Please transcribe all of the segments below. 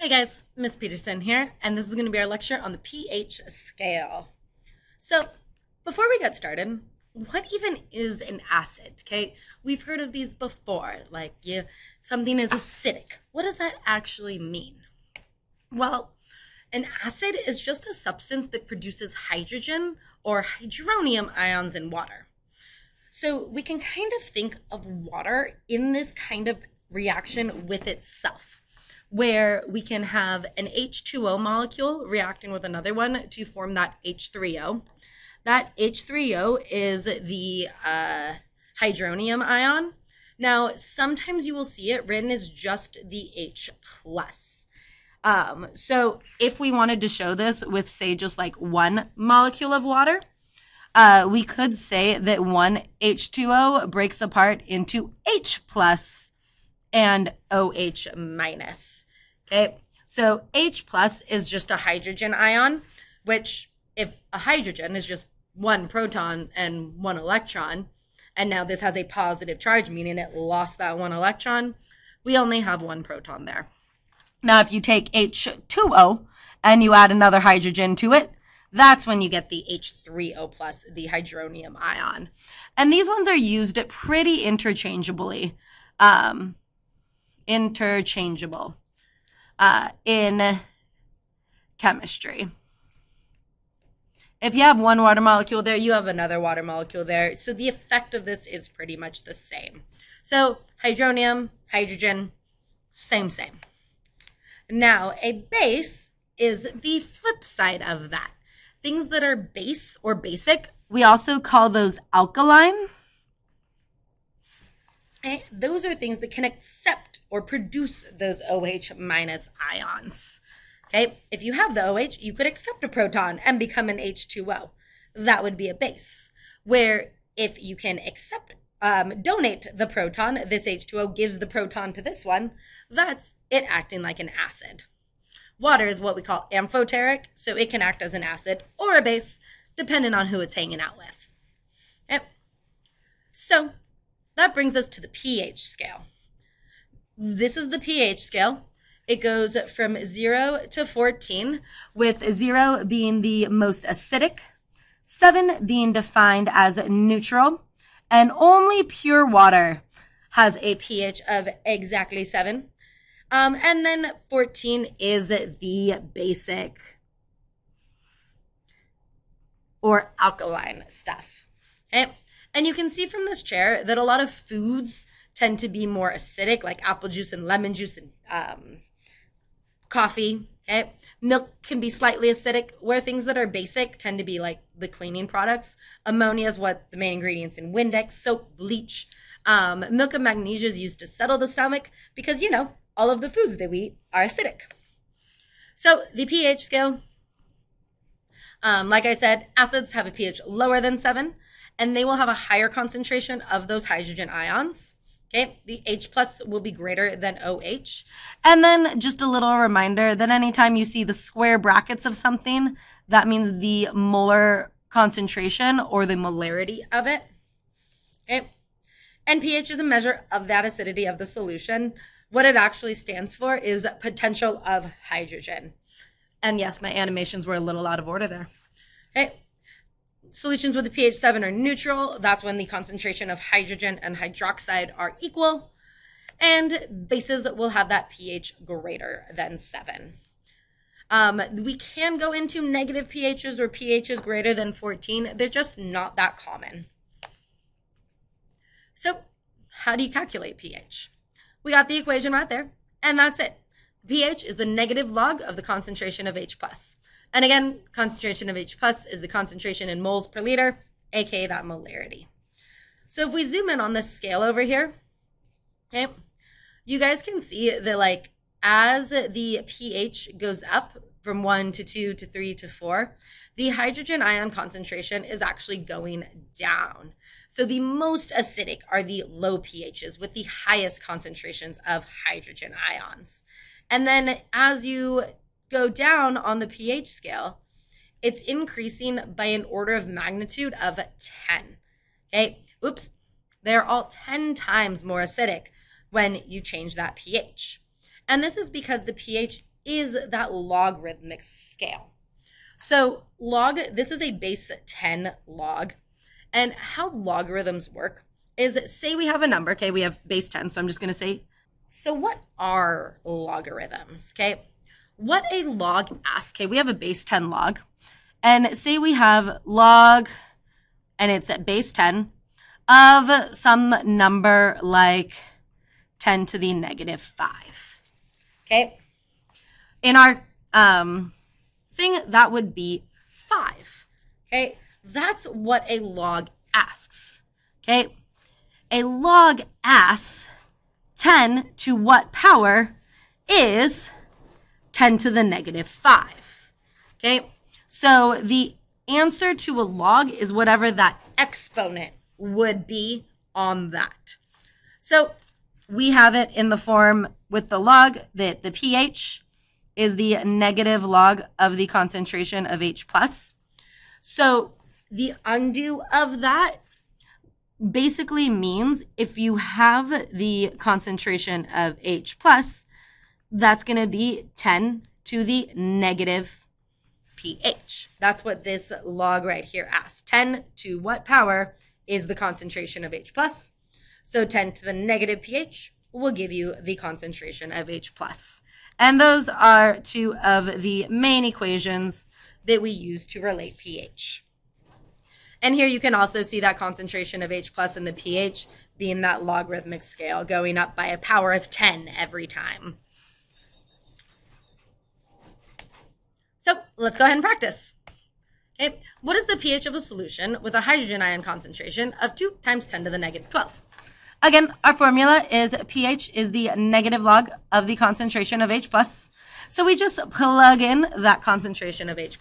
Hey guys, Miss Peterson here, and this is going to be our lecture on the pH scale. So, before we get started, what even is an acid? Okay, we've heard of these before, like something is acidic. What does that actually mean? Well, an acid is just a substance that produces hydrogen or hydronium ions in water. So, we can kind of think of water in this kind of reaction with itself, where we can have an H2O molecule reacting with another one to form that H3O. That H3O is the hydronium ion. Now, sometimes you will see it written as just the H plus. So if we wanted to show this with, say, just like one molecule of water, we could say that one H2O breaks apart into H plus and OH minus. Okay, so H plus is just a hydrogen ion, which if a hydrogen is just one proton and one electron, and now this has a positive charge, meaning it lost that one electron, we only have one proton there. Now, if you take H2O and you add another hydrogen to it, that's when you get the H3O plus, the hydronium ion. And these ones are used pretty interchangeably. In chemistry. If you have one water molecule there, you have another water molecule there. So the effect of this is pretty much the same. So hydronium, hydrogen, same. Now, a base is the flip side of that. Things that are base or basic, we also call those alkaline. Okay? Those are things that can accept or produce those OH minus ions. Okay, if you have the OH, you could accept a proton and become an H2O. That would be a base. Where if you can donate the proton, this H2O gives the proton to this one, that's it acting like an acid. Water is what we call amphoteric, so it can act as an acid or a base, depending on who it's hanging out with. Okay. So that brings us to the pH scale. This is the pH scale. It goes from 0 to 14, with 0 being the most acidic, 7 being defined as neutral, and only pure water has a pH of exactly 7. And then 14 is the basic or alkaline stuff. Okay? And you can see from this chair that a lot of foods tend to be more acidic, like apple juice and lemon juice and coffee. Okay? Milk can be slightly acidic, where things that are basic tend to be like the cleaning products. Ammonia is what the main ingredients in Windex, soap, bleach. Milk and magnesia is used to settle the stomach because, all of the foods that we eat are acidic. So the pH scale, like I said, acids have a pH lower than 7, and they will have a higher concentration of those hydrogen ions. Okay, the H plus will be greater than OH. And then just a little reminder that anytime you see the square brackets of something, that means the molar concentration or the molarity of it. Okay, and pH is a measure of that acidity of the solution. What it actually stands for is potential of hydrogen. And yes, my animations were a little out of order there. Okay. Solutions with a pH 7 are neutral. That's when the concentration of hydrogen and hydroxide are equal. And bases will have that pH greater than 7. We can go into negative pHs or pHs greater than 14. They're just not that common. So how do you calculate pH? We got the equation right there, and that's it. pH is the negative log of the concentration of H plus. And again, concentration of H plus is the concentration in moles per liter, aka that molarity. So if we zoom in on this scale over here, okay, you guys can see that as the pH goes up from 1 to 2 to 3 to 4, the hydrogen ion concentration is actually going down. So the most acidic are the low pHs with the highest concentrations of hydrogen ions. And then as you go down on the pH scale, it's increasing by an order of magnitude of 10. Okay, oops, they're all 10 times more acidic when you change that pH. And this is because the pH is that logarithmic scale. So this is a base 10 log. And how logarithms work is, say we have a number, okay, we have base 10, so I'm just going to say, so what are logarithms, okay? What a log asks, okay, we have a base 10 log, and say we have log, and it's at base 10, of some number like 10 to the negative 5, okay? In our thing, that would be 5, okay? That's what a log asks, okay? A log asks 10 to what power is 10 to the negative 5, okay? So the answer to a log is whatever that exponent would be on that. So we have it in the form with the log that the pH is the negative log of the concentration of H+. So the undo of that basically means if you have the concentration of H+, that's going to be 10 to the negative pH. That's what this log right here asks. 10 to what power is the concentration of H+. So 10 to the negative pH will give you the concentration of H+. And those are two of the main equations that we use to relate pH. And here you can also see that concentration of H+ and the pH being that logarithmic scale going up by a power of 10 every time. So let's go ahead and practice. Okay, what is the pH of a solution with a hydrogen ion concentration of 2 times 10 to the negative 12? Again, our formula is pH is the negative log of the concentration of H+. So we just plug in that concentration of H+,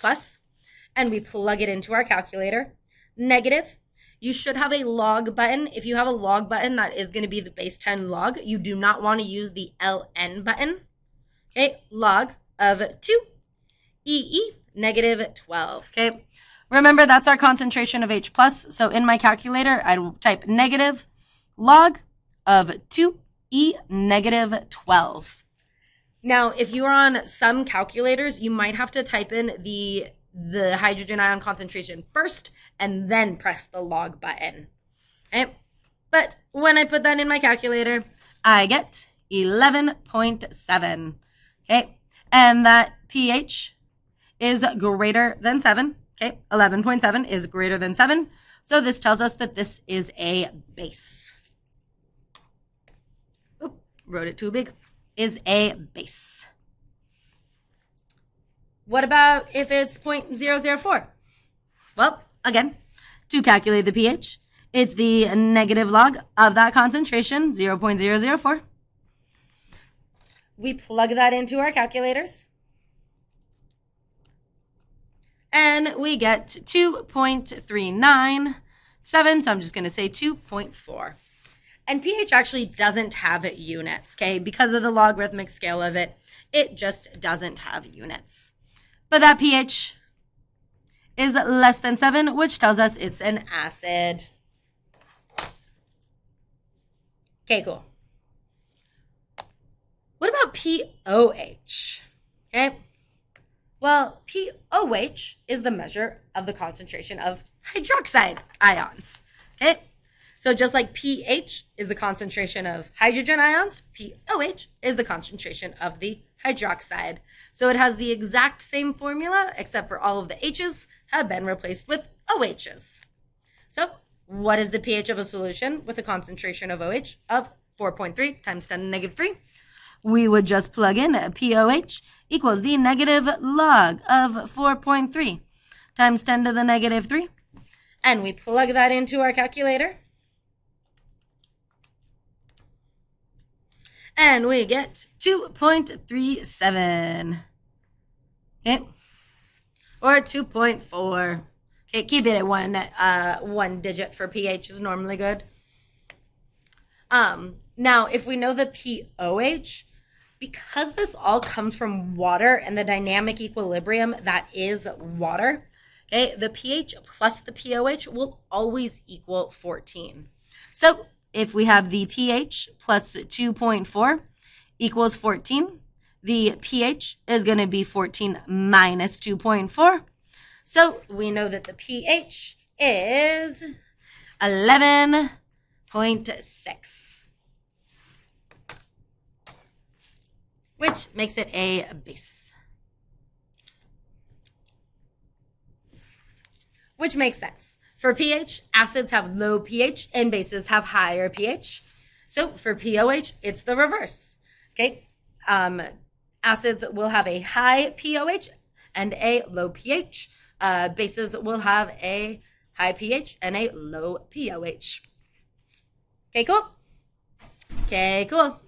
and we plug it into our calculator. Negative. You should have a log button. If you have a log button, that is going to be the base 10 log. You do not want to use the ln button. Okay, log of 2 EE negative 12. Okay, remember that's our concentration of H+. So in my calculator, I'd type negative log of 2E negative 12. Now, if you are on some calculators, you might have to type in the hydrogen ion concentration first and then press the log button. Okay? But when I put that in my calculator, I get 11.7. Okay? And that pH is greater than 7. Okay? 11.7 is greater than 7. So this tells us that this is a base. Oop, wrote it too big. Is a base. What about if it's 0.004? Well, again, to calculate the pH, it's the negative log of that concentration, 0.004. We plug that into our calculators. And we get 2.397, so I'm just going to say 2.4. And pH actually doesn't have units, okay? Because of the logarithmic scale of it, it just doesn't have units. But that pH is less than 7, which tells us it's an acid. Okay, cool. What about POH? Okay. Well, POH is the measure of the concentration of hydroxide ions. Okay. So just like pH is the concentration of hydrogen ions, POH is the concentration of the hydroxide. So it has the exact same formula, except for all of the H's have been replaced with OH's. So what is the pH of a solution with a concentration of OH of 4.3 times 10 to the negative 3? We would just plug in POH equals the negative log of 4.3 times 10 to the negative 3. And we plug that into our calculator. And we get 2.37. Okay. Or 2.4. Okay, keep it at one digit for pH is normally good. Now, if we know the POH, because this all comes from water and the dynamic equilibrium that is water, okay, the pH plus the POH will always equal 14. So if we have the pH plus 2.4 equals 14, The pH is going to be 14 minus 2.4. So we know that the pH is 11.6, which makes it a base. Which makes sense. For pH, acids have low pH and bases have higher pH. So for pOH, it's the reverse. Okay, acids will have a high pOH and a low pH. Bases will have a high pH and a low pOH. Okay, cool. Okay, cool.